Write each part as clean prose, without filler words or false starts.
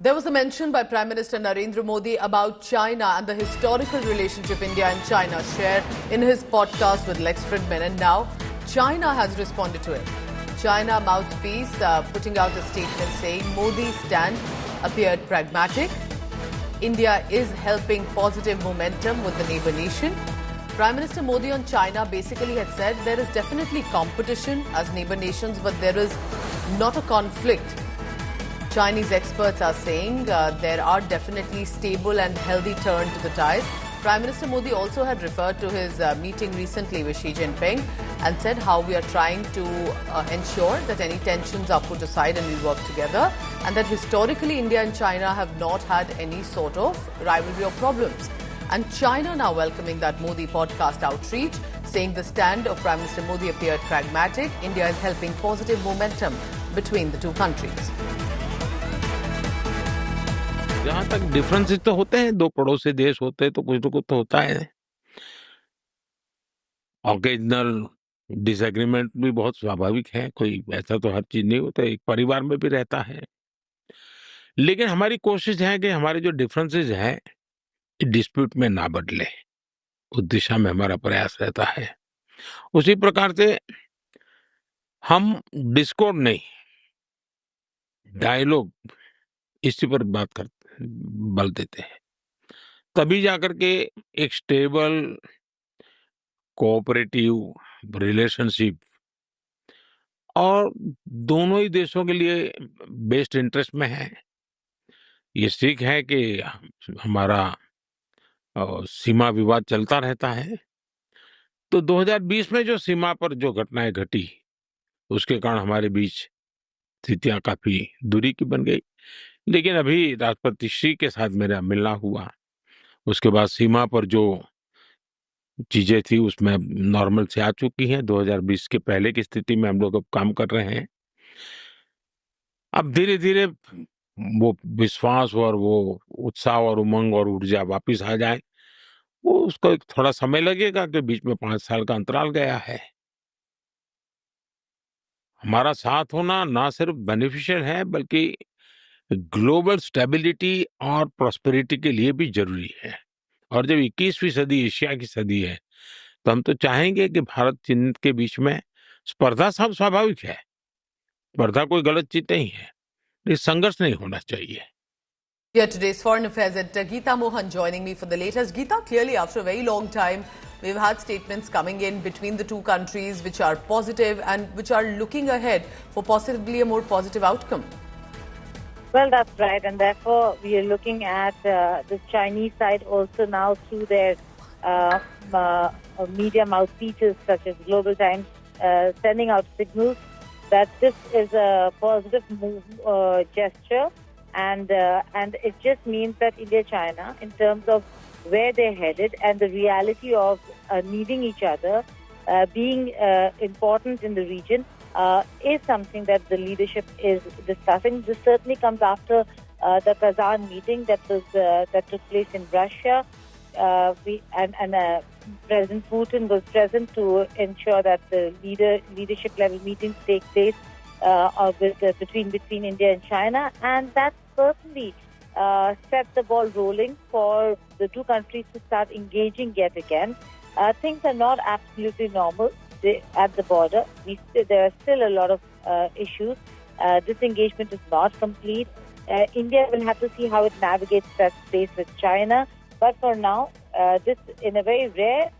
There was a mention by Prime Minister Narendra Modi about China and the historical relationship India and China share in his podcast with Lex Fridman, and now China has responded to it. China mouthpiece putting out a statement saying Modi's stand appeared pragmatic. India is helping positive momentum with the neighbor nation. Prime Minister Modi on China basically had said there is definitely competition as neighbor nations, but there is not a conflict. Chinese experts are saying there are definitely stable and healthy turn to the ties. Prime Minister Modi also had referred to his meeting recently with Xi Jinping and said how we are trying to ensure that any tensions are put aside and we work together, and that historically India and China have not had any sort of rivalry or problems. And China now welcoming that Modi podcast outreach, saying the stand of Prime Minister Modi appeared pragmatic. India is helping positive momentum between the two countries. जहां तक differences तो होते हैं, दो पड़ोसी देश होते हैं तो कुछ न कुछ तो होता है। ऑकेजनल डिसएग्रीमेंट भी बहुत स्वाभाविक है, कोई ऐसा तो हर चीज नहीं होता, एक परिवार में भी रहता है। लेकिन हमारी कोशिश है कि हमारे जो डिफरेंसेस हैं डिस्प्यूट में ना बदले, उस दिशा में हमारा प्रयास रहता है। उसी प्रकार से हम डिस्कॉर्ड नहीं, डायलॉग, इसी पर बात कर बल देते हैं, तभी जाकर के एक स्टेबल कोऑपरेटिव रिलेशनशिप और दोनों ही देशों के लिए बेस्ट इंटरेस्ट में है। ये सीख है कि हमारा सीमा विवाद चलता रहता है। तो 2020 में जो सीमा पर जो घटनाएं घटी, उसके कारण हमारे बीच स्थितियां काफी दूरी की बन गई। लेकिन अभी राष्ट्रपति श्री के साथ मेरा मिलना हुआ, उसके बाद सीमा पर जो चीजें थी उसमें नॉर्मल से आ चुकी हैं। 2020 के पहले की स्थिति में हम लोग अब काम कर रहे हैं। अब धीरे धीरे वो विश्वास और वो उत्साह और उमंग और ऊर्जा वापस आ जाए, वो उसको एक थोड़ा समय लगेगा कि बीच में 5 साल का अंतराल गया है। हमारा साथ होना ना सिर्फ बेनिफिशियल है बल्कि ग्लोबल स्टेबिलिटी और प्रॉस्पेरिटी के लिए भी जरूरी है। और जब 21वीं सदी एशिया की सदी है, तो हम तो चाहेंगे कि भारत चीन के बीच में स्पर्धा सब स्वाभाविक है, स्पर्धा कोई गलत चीज नहीं है, ये संघर्ष नहीं होना चाहिए। Here today's Foreign Affairs editor Geeta Mohan joining me for the latest. Geeta, clearly after a very long time, we've had statements coming in between the two countries which are positive and which are looking ahead for possibly a more positive outcome. Well, that's right, and therefore we are looking at the Chinese side also now through their media mouthpieces such as Global Times sending out signals that this is a positive move, gesture, and it just means that India-China, in terms of where they're headed and the reality of needing each other, being important in the region, is something that the leadership is discussing. This certainly comes after the Kazan meeting that took place in Russia. President Putin was present to ensure that the leadership level meetings take place between India and China, and that certainly set the ball rolling for the two countries to start engaging yet again. Things are not absolutely normal at the border. There are still a lot of issues. This engagement is not complete. India will have to see how it navigates that space with China. But for now, this in a very rare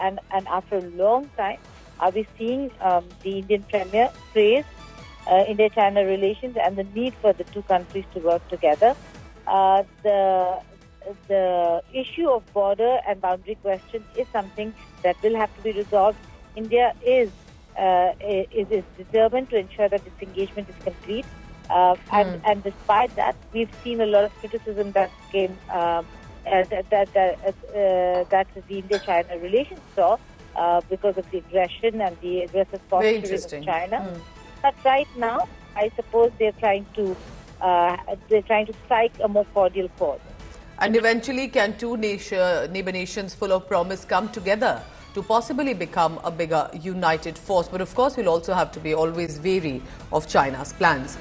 and after a long time, are we seeing the Indian Premier praise India-China relations and the need for the two countries to work together. The issue of border and boundary questions is something that will have to be resolved. India is determined to ensure that this engagement is complete. And despite that, we've seen a lot of criticism that came that the India-China relations saw because of the aggression and the aggressive posture of China. But right now, I suppose they're trying to strike a more cordial chord. And eventually, can two neighbor nations full of promise come together to possibly become a bigger united force? But of course, we'll also have to be always wary of China's plans.